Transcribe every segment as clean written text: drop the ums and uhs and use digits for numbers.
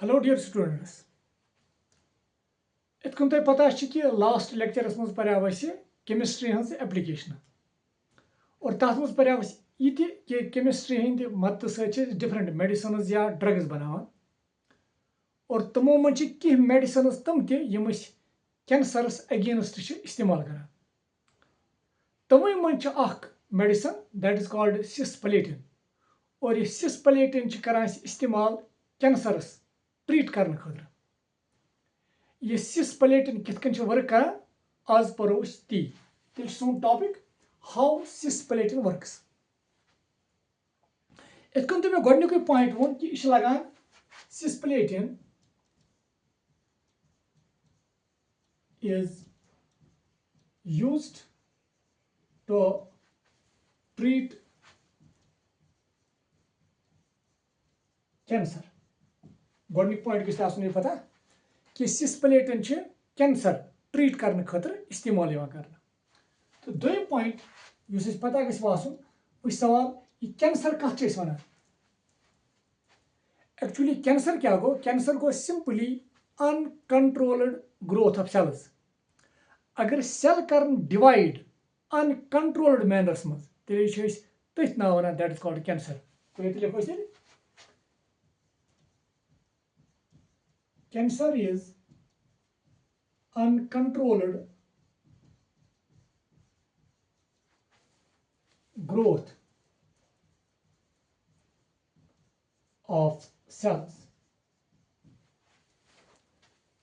Hello dear students. इत कुन तुम पता कि लास्ट लेक्चरस मज पर्याव केमिस्ट्री हज एप्लिकेशन और तथ मज पर्याव यह कि केमिस्ट्री हंद मदद सत डिफरेंट मेडिसिन या ड्रग्स बनावान और तमो मज कह मेडिसिन तम तम कैंसरस अगेंस्ट इस्तेमाल कर तमो मज medicine that is called cisplatin और यह सिस्प्लेटिन कर इस्तेमाल कैंसरस ट्रीट करने खतर यह सिस्प्लेटिन कित वर्क कर आज परो ती तेल सोन टॉपिक हाउ सिस्प्लेटिन वर्क्स इत कन मे गोडनिक पॉइंट वोन कि यह लगान cisplatin is used to treat cancer गोडनिक पॉइंट गई आसन पता कि सिस्प्लेटिन कैंसर ट्रीट करने खतर इस्तेमाल कर तो दोम पॉइंट उस पता गई आसन सवाल यह कैंसर कत वन एक्चुअली कैंसर क्या गो कैंसर गो simply uncontrolled growth of cells अगर सेल कर डिवाइड अनकंट्रोल्ड मैनरस मज तेल तथ नाव वन दैट इज कॉल्ड कैंसर तो लिखो cancer is uncontrolled growth of cells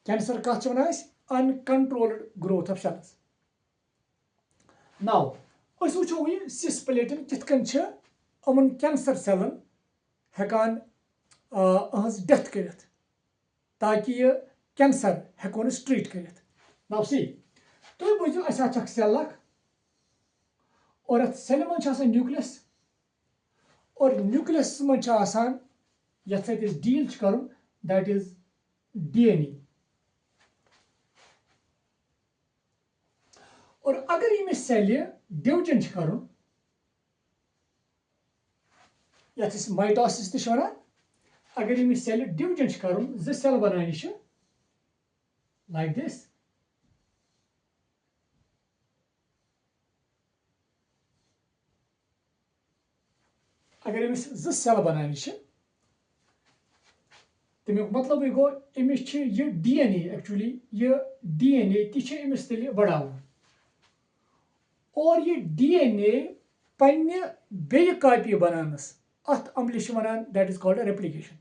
cancer कत वन uncontrolled growth of cells now वो यह सिस्प्लेटिन कितन कैंसर सेलन हेकान डेथ कर ताकि यह कैंसर हेकोन ट्रीट कर नाउ सी तुम बुझो अख सेल और सेल मन न्यूक्लियस और न्यूक्लियस मन ये डील कर दैट इज DNA और अगर ये सेल डिवीजन कर माइटोसिस वन अगर ये सेल डिवीजन कर जो सेल बनान लाइक दिस अगर जो सेल बनान तमिक मतलब गो अमिस यह DNA एक्चुअली यह DNA तमिस तेल बढ़ावन और ये DNA पन्ने बे कॉपी बनानस अत अमल वनान दैट इज कॉल्ड रेप्लिकेशन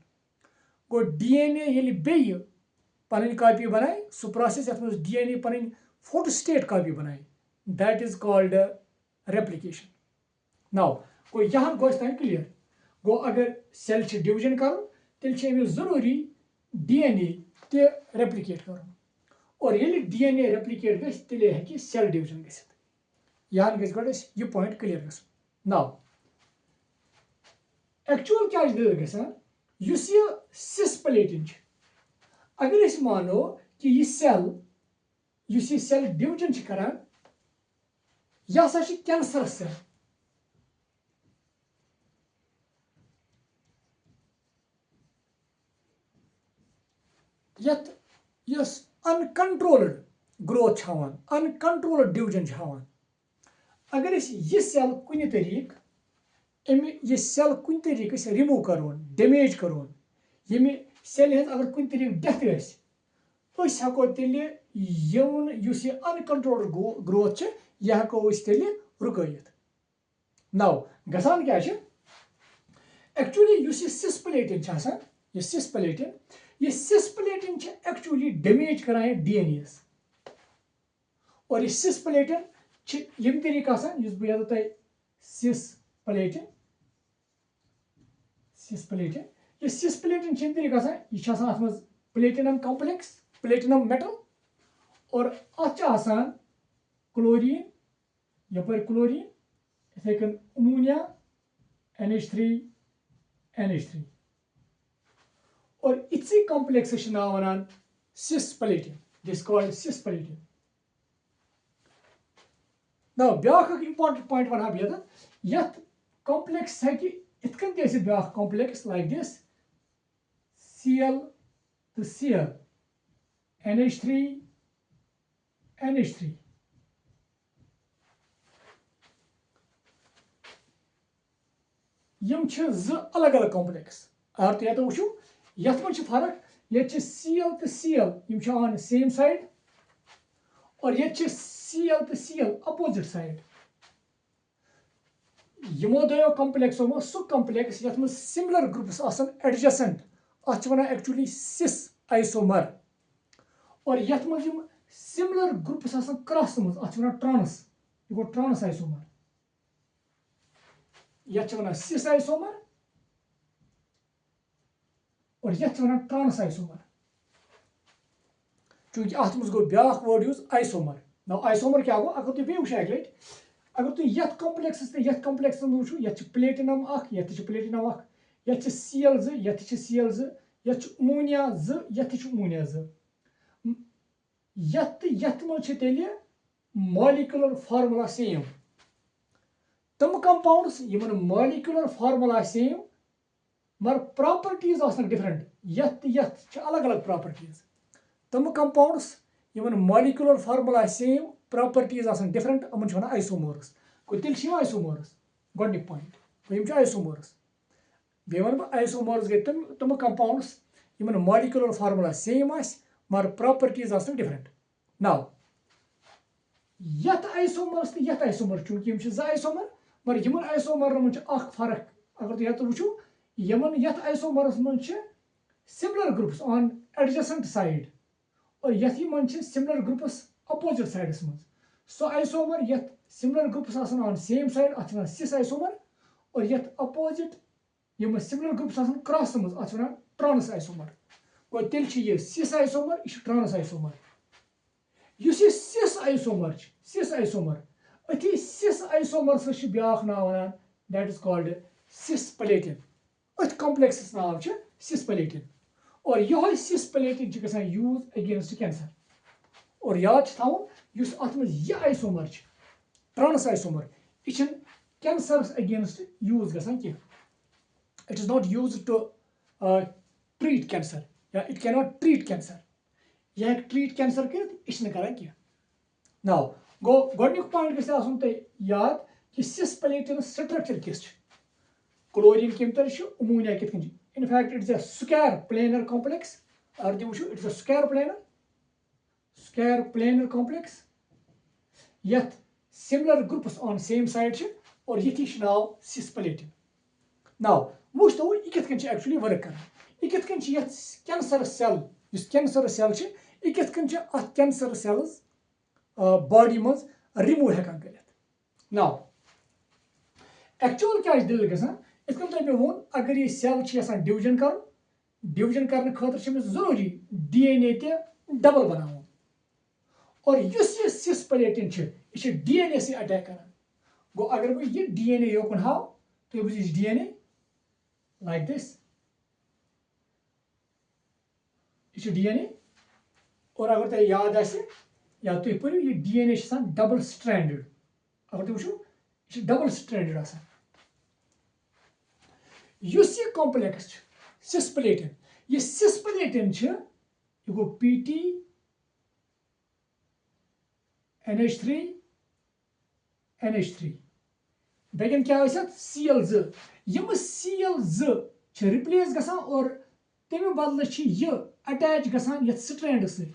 गो DNA ये बे पन कॉपी बनाए सह प्रोसेस ये DNA पन फोटोस्टेट कॉपी बनाए that is called replication now go यहाँ गो क्लियर गो अगर सेल डिवीजन कर तेल जरूरी DNA ते रेप्लिकेट कर और ये DNA रेप्लिकेट गल सेल डिवीजन ग यहाँ गो यह पॉइंट क्लियर ग नाउ एक्चुअल क्या ग सिस्प्लेटिन अगर मानो कि यह सेल डिवीजन कर यह कैंसर सेल यस अनकंट्रोल्ड ग्रोथ हावान अनकंट्रोल्ड डिवीजन हावान अगर यह सेल कुन तरीक यह सेल कुन तरीक रिमूव करोन डैमेज करोन ये सेल अगर कुन तरीक डेथ हेको तेल अनकंट्रोल्ड ग्रोथ यह हेको तेल रुकैत नाउ गसान क्या एक्चुअली सिस्प्लेटिन यह सिस्प्लेटिन एक्चुअली डैमेज करान DNA और यह सिस्प्लेटिन यम तरीक बह तुम सिस्प्लेटिन यह सिस्प्लेटिन यम तरीक यह प्लेटिनम कॉम्प्लेक्स प्लेटिनम मेटल और अत क्लोरीन यपर क्लोरीन इथे कन अमोनिया NH3 और इसी complex now one cisplatin this called cisplatin ना ब्याख इंपॉर्टेंट पॉइंट वन बेहतर यथ कॉम्प्लेक्स है कि इत कन ब्याख कॉम्प्लेक्स लाइक दिस Cl تہٕ Cl NH3 NH3 یِم چھِ زٕ الگ الگ کمپلیکس اگر تُہۍ ییٚتہِ وٕچھو یتھ منٛز چھِ فرق ییٚتہِ چھِ Cl تہٕ Cl یِم چھِ آن سیم سایڈ اور ییٚتہِ چھِ Cl تہٕ Cl اپوزٹ سایڈ یِمو دۄیو کمپلیکسو منٛز سُہ کمپلیکس یتھ منٛز سِملر گروپس آسان ایڈجسنٹ اتھ چھِ ونان ایکچُؤلی سِس آیسومر اور یتھ منٛز یِم سِملر گروپس آسان کرٛاس منٛز اتھ چھِ ونان ٹرانس یہِ گوٚو ٹرانس آیسومر یتھ چھِ ونان سِس آیسومر اور یتھ چھِ ونان ٹرانس آیسومر چوٗنٛکہِ اتھ منٛز گوٚو بیاکھ وٲڈ یوٗز آیسومر نو آیسومر کیٛاہ گوٚو اگر تُہۍ بیٚیہِ وٕچھو اکہِ لٹہِ اگر تُہۍ یتھ کمپلیکسس تہٕ یتھ کمپلیکسس منٛز وٕچھو یتھ چھِ پلیٹینم اکھ یتھ تہِ چھِ پلیٹینم اکھ یتھ چھِ Cl 2 یتھ تہِ چھِ Cl 2 یتھ چھُ امونیا 2 یتھ تہِ چھُ امونیا 2 یتھ تہٕ یتھ منٛز چھِ تیٚلہِ مالیکولر فارمولا سیم تِم کمپاونڈس یِمن مالیکولر فارمولا سیم مگر پراپرٹیٖز آسان ڈفرنٹ یتھ تہٕ یتھ چھِ الگ الگ پراپرٹیٖز تِم کمپاونڈس یِمن مالیکولر فارمولا سیم پراپرٹیٖز آسان ڈفرنٹ یِمن چھِ ونان آیسومرس گوٚو تیٚلہِ چھِ یِم آیسومرس گۄڈنیُک پویِنٹ گوٚو یِم چھِ آیسومرس بیٚیہِ ونہٕ بہٕ آیسومرس گٔے تِم کمپاونڈس یِمن مالیکولر فارمولا سیم آسہِ مگر پراپرٹیٖز آسان ڈفرنٹ نو یتھ آیسومرس تہٕ یتھ آیسومر چوٗنٛکہِ یِم چھِ زٕ آیسومر مگر یِمن آیسومرن منٛز چھِ اکھ فرق اگر تُہۍ یتھ وٕچھو یِمن یتھ آیسومرس منٛز چھِ سِملر گروپس آن ایڈجسنٹ سایڈ اور یتھ یِمن چھِ سِملر گروپس اپوزٹ سایڈس منٛز سُہ آیسومر یتھ سِملر گروپس آسان آن سیم سایڈ اتھ چھِ ونان سِس آیسومر اور یتھ اپوزٹ یِم سِملر گروپس آسان کرٛاسس منٛز اتھ چھِ ونان ٹرانس آیسومر گوٚو تیٚلہِ چھِ یہِ سِس آیسومر یہِ چھُ ٹرانس آیسومر یُس یہِ سِس آیسومر چھُ سِس آیسومر أتھی سِس آیسومرسس چھُ بیاکھ ناو ونان دیٹ از کالڈ سِس پلیٹن أتھۍ کمپلیکسس ناو چھُ سِس پلیٹن اور یِہوے سِس پلیٹن چھُ گژھان یوٗز اگینسٹ کینسر اور یاد چھُ تھاوُن یُس اتھ منٛز یہِ آیسومر چھُ ٹرانس آیسومر یہِ چھُنہٕ کینسرس اگینسٹ یوٗز گژھان کینٛہہ it is not use to treat cancer یا it can not treat cancer یہِ ہیٚکہِ ٹریٖٹ کینسر کٔرِتھ یہِ چھُنہٕ کران کینٛہہ نو گوٚو گۄڈنیُک پویِنٹ گژھِ آسُن تۄہہِ یاد کہِ سِس پلیٹنس سٹرکچر کِس چھُ کلورین کمہِ طرح چھُ امونیا کِتھ کٔنۍ چھُ in fact it is a square planar complex اگر تُہۍ وٕچھو it is a square planar complex یتھ similar groups on same side چھِ اور یتھی چھُ ناو سِس پلیٹن نو وٕچھ تو یہِ کِتھ کٔنۍ چھُ ایکچُؤلی ؤرک کران یہِ کِتھ کٔنۍ چھُ یتھ کینسر سیل یُس کینسر سیل چھِ یہِ کِتھ کٔنۍ چھُ اتھ کینسر سیلز باڈی منٛز رِموٗ ہٮ۪کان کٔرِتھ نو ایکچُول کیٛاہ چھِ دٔلیٖل گژھان یِتھ کٔنۍ تۄہہِ مےٚ ووٚن اگر یہِ سیل چھِ یژھان ڈِوجن کرُن ڈِوجن کرنہٕ خٲطرٕ چھِ أمِس ضروٗری DNA تہِ ڈبل بناوُن اور یُس یہِ سِس پلیٹن چھِ یہِ چھِ DNA سۭتۍ اٹیک کران گوٚو اگر بہٕ یہِ DNA یوکُن ہاو تُہۍ وٕچھِو یہِ چھِ DNA لایک دِس یہِ چھُ DNA اور اگر تۄہہِ یاد آسہِ یا تُہۍ پٔرِو یہِ DNA چھِ آسان ڈبل سٹرینڈٕڈ اگر تُہۍ وٕچھو یہِ چھِ ڈبل سٹرینڈٕڈ آسان یُس یہِ کمپلیکس چھُ سِس پلیٹن یہِ سِس پلیٹن چھِ یہِ گوٚو PT NH3 NH3 بیٚکٮ۪ن کیٛاہ ٲسۍ اتھ Cl 2 یِم Cl 2 چھِ رِپلیس گژھان اور تمہِ بدلہٕ چھِ یہِ اٹیچ گژھان یتھ سٹرینڈس سۭتۍ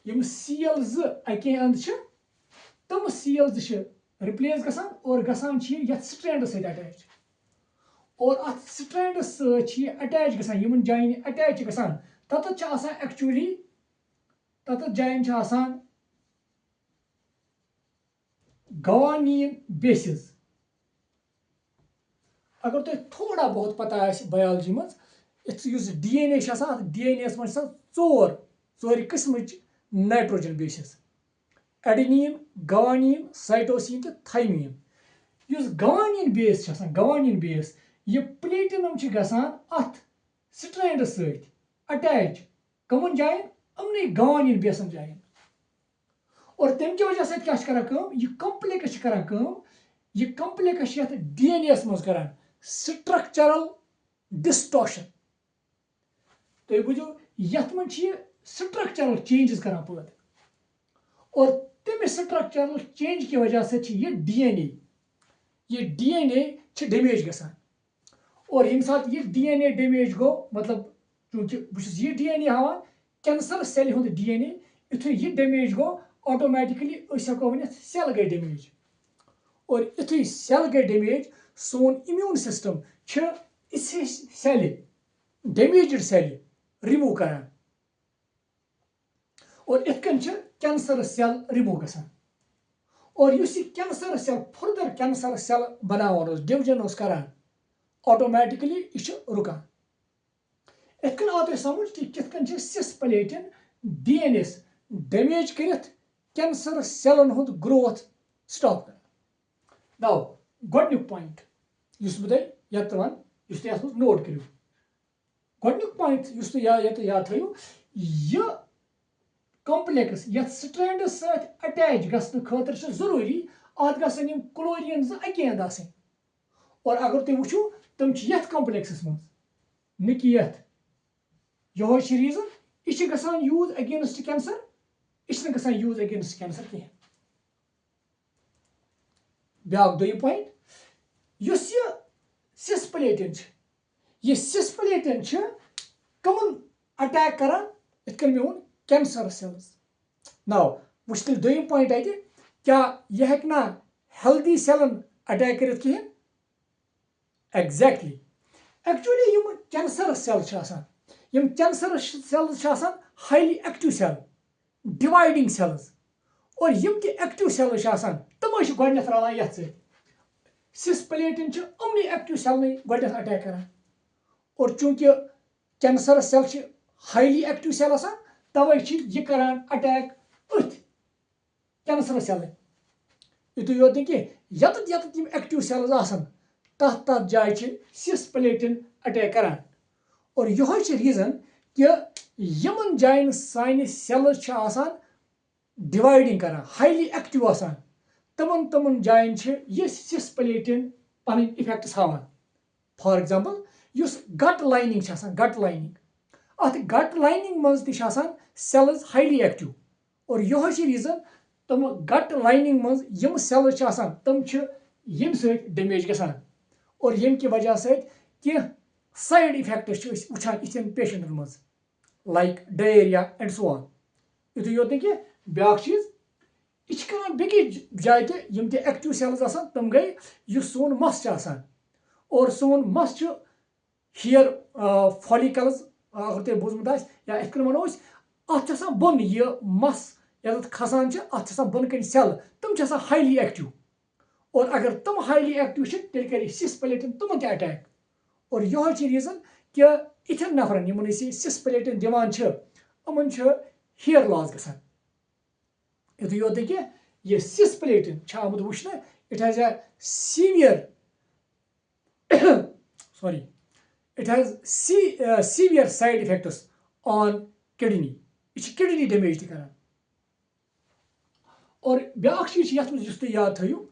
یِم Cl 2 اکی اند چھِ تِم Cl 2 چھِ رِپلیس گژھان اور گژھان چھِ یہِ یتھ سٹرینڈس سۭتۍ اٹیچ اور اتھ سٹرینڈس سۭتۍ چھِ یہِ اٹیچ گژھان یِمن جاین یہِ اٹیچ چھِ گژھان تتتھ چھِ آسان ایکچُؤلی تتتھ جاین چھِ آسان گوانیٖن بیسز اگر تۄہہِ تھوڑا بہت پتہ آسہِ بایولجی منٛز یُس DNA چھُ آسان اتھ DNA یس منٛز چھِ آسان ژورِ قٕسمٕچ نایٹروجن بیسز ایڈِنیٖن گوانیٖن سایٹوسیٖن تہٕ تھایمیٖن یُس گوانیٖن بیس چھُ آسان گوانیٖن بیس یہِ پلیٹنم چھِ گژھان اتھ سٹرینڈس سۭتۍ اٹیچ کٕمن جاین یِمنٕے گوانیٖن بیسن جاین اور تمہِ کہِ وجہ سۭتۍ کیٛاہ چھِ کران کٲم یہِ کمپلیکس چھِ کران کٲم یہِ کمپلیکس چھِ یتھ DNA یس منٛز کران سٹرکچرل ڈسٹورشن तुम बुझो यथ मन स्ट्रक्चरल चेंजेस करान पैदा और तम स्ट्रक्चरल चेंज की वजह से ये डीएनए डैमेज गसान और यम साथ ये डीएनए डैमेज गो मतलब चूंकि बहुत ये डीएनए हां कैंसर सेल हुंद डीएनए युथ ये डैमेज गो ऑटोमेटिकली हको वन सेल गई डैमेज और युथ सेल गई डैमेज सोन इम्यून सिस्टम इसे सेल डैमेज्ड सेल रिमूव करान और इतकन कैंसर सेल रिमूव गसान और युस ये cancer cell further cancer cell बनावान डिवीजन करान ऑटोमेटिकली यह रुकान इतकन आव तुम समझ कि कितकन सिस प्लेटन डीएनए डैमेज कर कैंसर सेलन हुंद ग्रोथ स्टॉप कर नाउ गोडनुक पॉइंट बह तुम ये वन तुम नोट करो गोडनुक पॉइंट याद थो यह कॉम्प्लेक्स ये स्ट्रैंडस सत अटैच गसन खतर जरूरी अत गसन क्लोरीन अकेंद आसन और अगर तुम वो तुम ये कॉम्प्लेक्सस मज न कि यह रीजन यह गसान यूज अगेंस्ट कैंसर यह गसान यूज अगेंस्ट कैंसर कहें ब्याक दोयम पॉइंट युस यह सिस प्लेटन यह सिस प्लेटन कमन अटैक करान इतकन मे कैंसर सेल्स नाउ वो दोयम पॉइंट अत क्या यह हेकना हेल्दी सेलन अटैक कर कहें एग्जैक्टली एक्चुअली यम कैंसर सेल यम cancer cells highly active cell dividing cells और यम कि एक्टिव सेल्स तम गोडनथ रलान ये सिस प्लेटन अमनी एक्टिव सेल गोडनथ अटैक करान और चूंकि cancer cell highly active cell तवे यह करान अटैक अथ कैंसर सेल युतु योत कि यत एक्टिव सेल्स तथ जाए सिस प्लेटन अटैक करान और यह रीजन कि यमन जायन सान सेल्स डिवाइडिंग करान हाईली एक्टिव आसान तमन जायन यह सिस प्लेटन पन इफेक्ट्स हावान फॉर एग्जांपल युस गट लाइनिंग गट लाइनिंग अत गट लाइनिंग मज सेल्स हाईली एक्टिव और यह रीजन तम गट लाइनिंग मज यम सेल्स तम यम डैमेज गसान और यम की वजह से कह साइड इफेक्ट्स वुचान इथन पेशेंटन मज like diarrhoea and so on युतु योत कि ब्याक चीज यह करान बेकिस जाए तम एक्टिव सेल्स तम गई यह सोन मस और सोन मस हेयर फॉलिकल्स अगर तुम बोजमुत या इत वो अत बोन यह मस ये खसान अत बोन कन सेल तम हाईली एक्टिव और अगर तुम हाईली एक्टिव तेल कर सिस प्लेटन तुम अटैक और यह रीजन कि इथन नफरन यमन सिस प्लेटन दिवान अमन हेयर लॉस गसान युतु योत कि यह सिस प्लेटन आमुत वुचन it has a severe sorry it has severe side effects on kidney यह किडनी डैमेज करान और ब्याक चीज ये तुम याद थो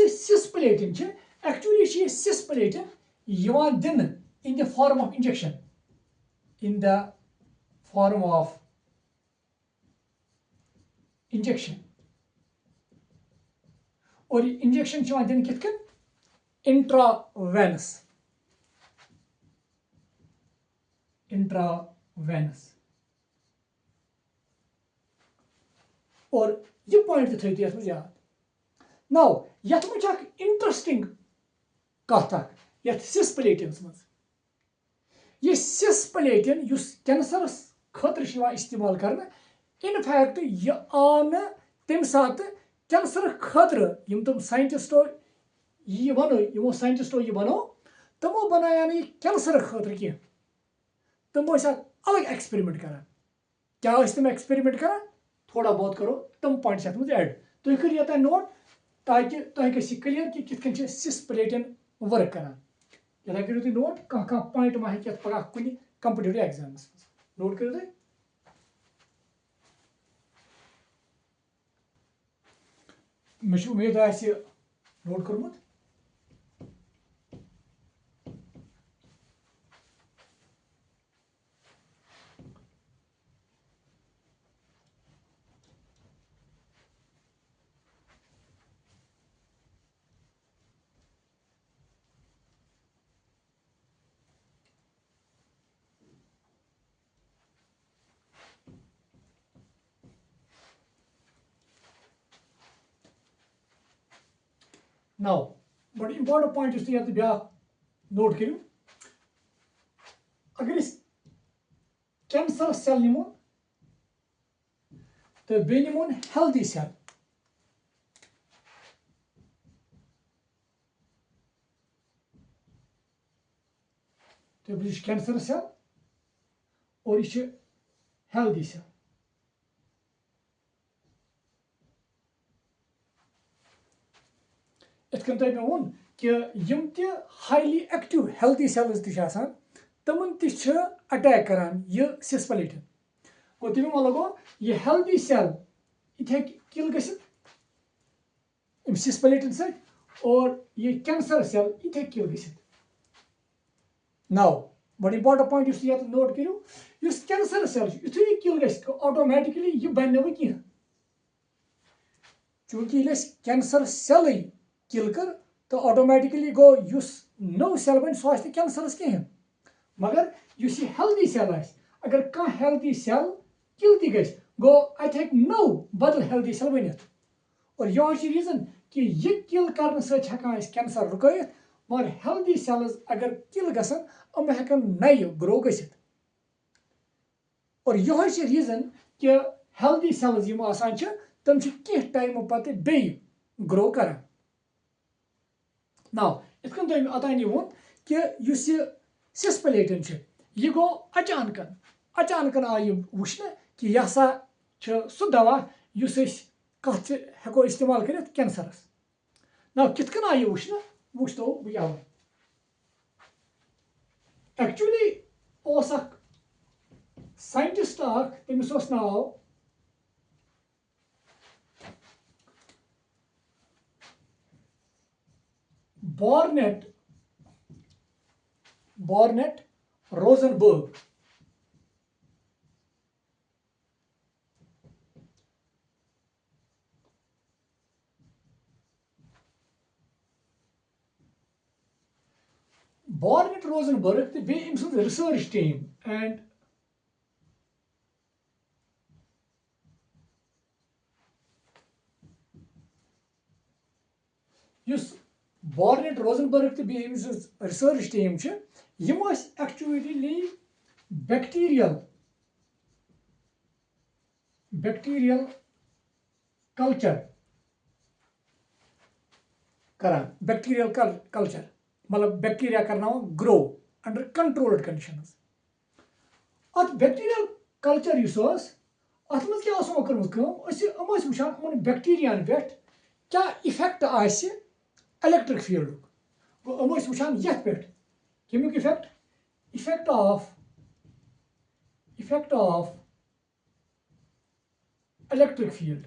सिस प्लेटन एक्चुअली सिस प्लेटन दिन in the form of injection और इंजेक्शन दिन कितकन इंट्रावेनस और यह पॉइंट थो तुम याद नाउ ये इंटरेस्टिंग कथ ये सिस प्लेटन मज यह सिस प्लेटन कैंसर खतर इस्तेमाल कर इनफैक्ट यह आव न तम सात कैंसर खतर तुम साइंटिस्टो यमो साइंटिस्टो यह बनो तमो बनाया ना कैंसर खतर कह तम अलग एक्सपेरिमेंट करान क्या तम एक्सपेरिमेंट करान थोड़ा बहुत करो तम पॉइंट्स मज एड तुम करो ये नोट ताकि तुम गि क्लियर कि कितन सिस प्लेटन वर्क करान ये करो तुम नोट कह पॉइंट मा हे पगह कुछ कंपिटिटिव एग्जाम्स नोट करो तुम मे उम्मीद नोट कोर्मुत now but important point is तुम ब्या नोट करो अगर इस कैंसर सेल निमो तो बे निमोन हेल्दी सेल तो बे कैंसर सेल और ये हेल्दी सेल इत कन तुम वो कि यम त हाईली एक्टिव हेल्दी सेल्स तमन त अटैक करान ये सिस्पलेटिन गो तमें मतलब गो ये हेल्दी सेल ये किल गम सिस्पलेटिन सत और ये कैंसर सेल ये किल ग नाउ बड़ इंपॉर्टेंट पॉइंट इस नोट करो इस कैंसर सेल यु यह किल ग ऑटोमेटिकली यह बन नह कह चूंकि कैंसर सेल किल कर तो ऑटोमेटिकली गो नव सेल बन सह कैंसरस कहें मगर इस हेल्दी सेल अगर कह हेल्दी सेल किल त गो अत नव बदल हेल्दी सेल बन और यह रीजन कि यह किल कर सकान कैंसर रुकत मगर हेल्दी सेल्स अगर किल गम हेकन नए ग्रो गसित और यह रीजन कि हेल्दी सेल्स यम आसान तम कह टाइम पत बे ग्रो कर नाउ इत तुम अतानी वो कि सिस्पलेटिन यह गो अचानकन आय वुचन कि यह हसा सह दवा कत हेको इस्तेमाल कर कैंसरस ना कितन आय वुचन वुच तो बह एक्चुअली साइंटिस्ट तमिस नाव बॉर्नेट रोजनबर्ग बॉर्नेट रोजनबर्ग तो बे रिसर्च टीम एंड बॉर्नेट रोजनबर्ग तो रिसर्च टीम यम एक्चुअली बैक्टीरियल कल्चर करान बैक्टीरियल कल्चर मतलब बैक्टीरिया करना ग्रो अंडर कंट्रोल्ड कंडीशंस अत बैक्टीरियल कल्चर अत मज क्या कर्म वुचान बैक्टीरियान पे क्या इफेक्ट आसि इलेक्ट्रिक फील्ड गो वुचान ये पे कमुक इफेक्ट ऑफ इलेक्ट्रिक फील्ड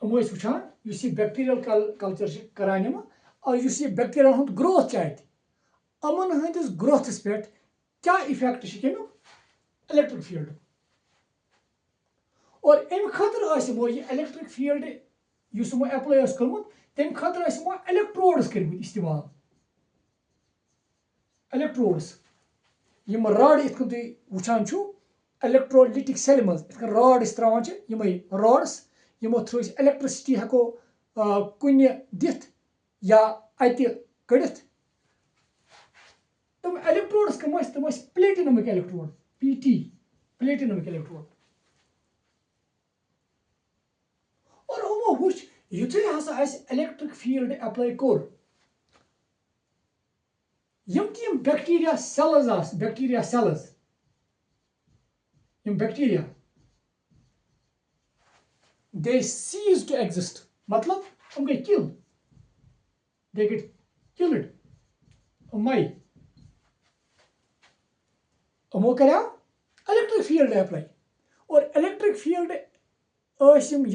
वुचान बैक्टीरियल कल्चर करान और बैक्टीरिया हूं ग्रोथ अमन हंदिस ग्रोथस पे क्या इफेक्ट कमुक इलेक्ट्रिक फील्ड और अम खतर यह इलेक्ट्रिक फील्ड एप्लाई कर्मुत तम खतर इलेक्ट्रोड्स कर इस्तेमाल इलेक्ट्रोड्स यम रॉड इत तुम वुचान इलेक्ट्रोलिटिक सेल मज रॉड त्रावान यम रॉड्स यमो थ्रू इलेक्ट्रिसिटी हेको कुन दिथ या अत कड़ित तम इलेक्ट्रोड्स कम तम प्लेटिनमिक इलेक्ट्रोड पीटी प्लेटिनमिक इलेक्ट्रोड और यमो वुच युथे हसा इलेक्ट्रिक फील्ड अप्लाई कोर यम बैक्टीरिया सेल्स यम bacteria they cease to exist मतलब हम गए kill they get killed अम्माई Amo करा इलेक्ट्रिक फील्ड अप्लाई और इलेक्ट्रिक फील्ड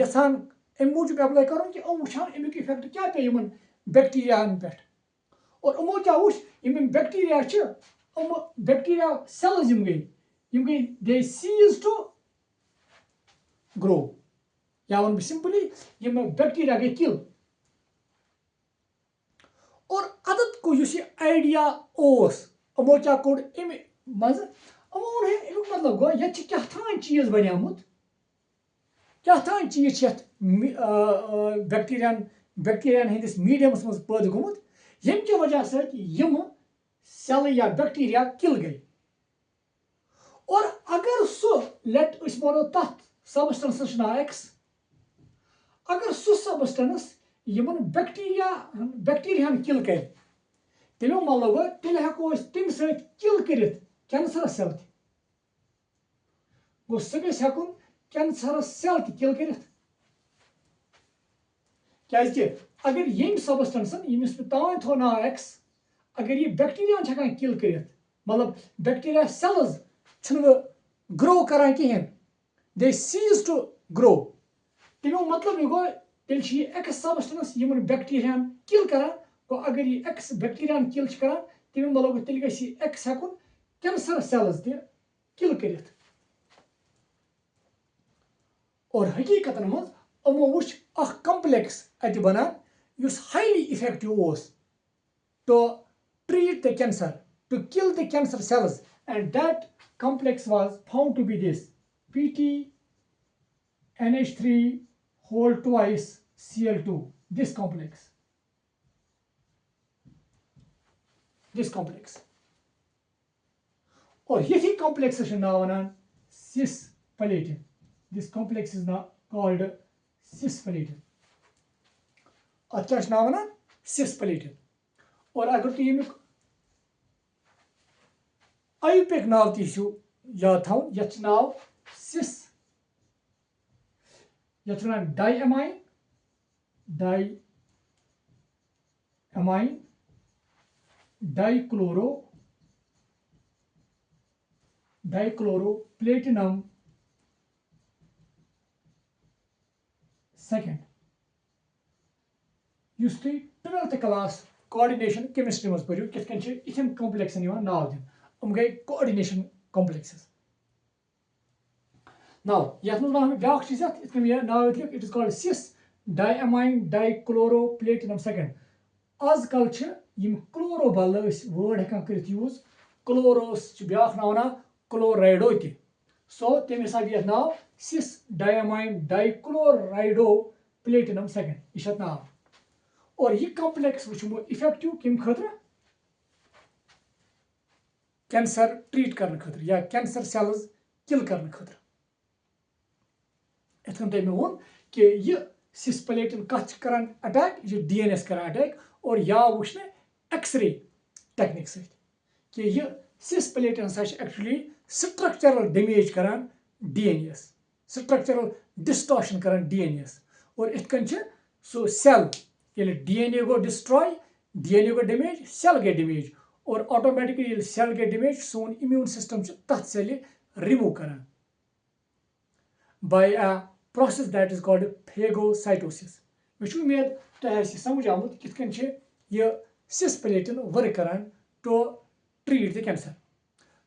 यसान अम मूजूब अप्लाई कर कि वुचान अमुक इफेक्ट क्या पे इन बैक्टीरियान पे और अमो क्या वुच बैक्टीरिया बैक्टीरिया सेल्स यम गई they cease to grow या वन सिंपली यम बैक्टीरिया गई किल और अदत को आइडिया अमो क्या कोड अम मज अमो अमुक मतलब गो ये क्या चीज बनियामुत क्या चीज बैक्टीरियान बैक्टीरिया हंदिस मीडियमस मज पैदा गोमुत यम कि वजह सम सेल या बैक्टीरिया किल गई और अगर लेट वो तथ सबस्टेंस ना एक्स अगर सबस्टेंस यमन बैक्टीरिया किल कर तमें मतलब गो तेल हेको तम किल कर कैंसर सेल गो सह गो कैंसर सेल किल कर अगर यम सबस्टेंस यमिस तान थो ना एक्स अगर यह बैक्टीरिया किल कर मतलब बैक्टीरिया सेल्स ग्रो करान कहें दे सीज टू ग्रो तमें मतलब गो तेल x substance Yemen bacteria kill करान गो अगर यह एक्स बैक्टीरिया किल करान तमें मतलब गो तेल गई एक्स हेकुन कैंसर सेल्स किल कर और हकीकत मज अमो वुच कम्प्लेक्स अत बनान युस highly effective to treat the cancer to kill the cancer cells and that complex was found to be this PTNH3 whole twice Cl2 this complex और यही complex now वनान cisplatin this complex is now called cisplatin अत क्या नाव वनान cisplatin और अगर तो यह IUPAC नाव तू याद थो यथ नाव सिस यथ वन डाइअमाइन डाइक्लोरो प्लेटिनम सेकेंड युस तुम 12th क्लास कोऑर्डिनेशन केमिस्ट्री मज पढ़ो कित इथन कॉम्प्लेक्सन नाव दिन गई कोऑर्डिनेशन कॉम्प्लेक्सेस नाउ यथ मज नाव ब्या चीज नाव लिख it is called cis diamine dichloro platinum second आजकल क्लोरो बल वर्ड हेकान कर यूज क्लोरोस ब्या नाव ना क्लोराइडो सो तम हिसाब यह नाव सिस डाइअमाइन डाइक्लोराइडो प्लेटिनम सेकेंड यह नाव और यह कॉम्प्लेक्स वो इफेक्टिव कम खतर कैंसर ट्रीट करने खतर या कैंसर सेल्स किल करने खतर इतन तमें वो कि यह सिस्प्लेटिन कत करान अटैक यह DNS करान अटैक और या वुचने एक्सरे टेक्निक से कि यह सिस्प्लेटिन एक्चुअली स्ट्रक्चरल डैमेज करान DNAs स्ट्रक्चरल डिस्टॉर्शन करान DNAs और इतकन सो सेल ये DNA गो डिस्ट्रॉय DNA गो डैमेज सेल गए डैमेज और ऑटोमेटिकली सेल गए डैमेज सोन इम्यून सिस्टम तथ सेल रिमूव करान by a process that is called phagocytosis मे उम्मीद तुम समझ आमुत कितकन यह सिस्प्लेटिन वर्क करान to treat the cancer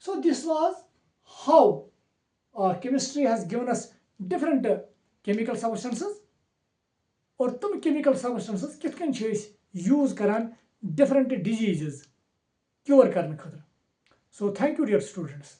so this was how chemistry has given us different chemical substances और तुम chemical substances कितकन यूज करान different diseases क्योर करने खतर so thank you dear students.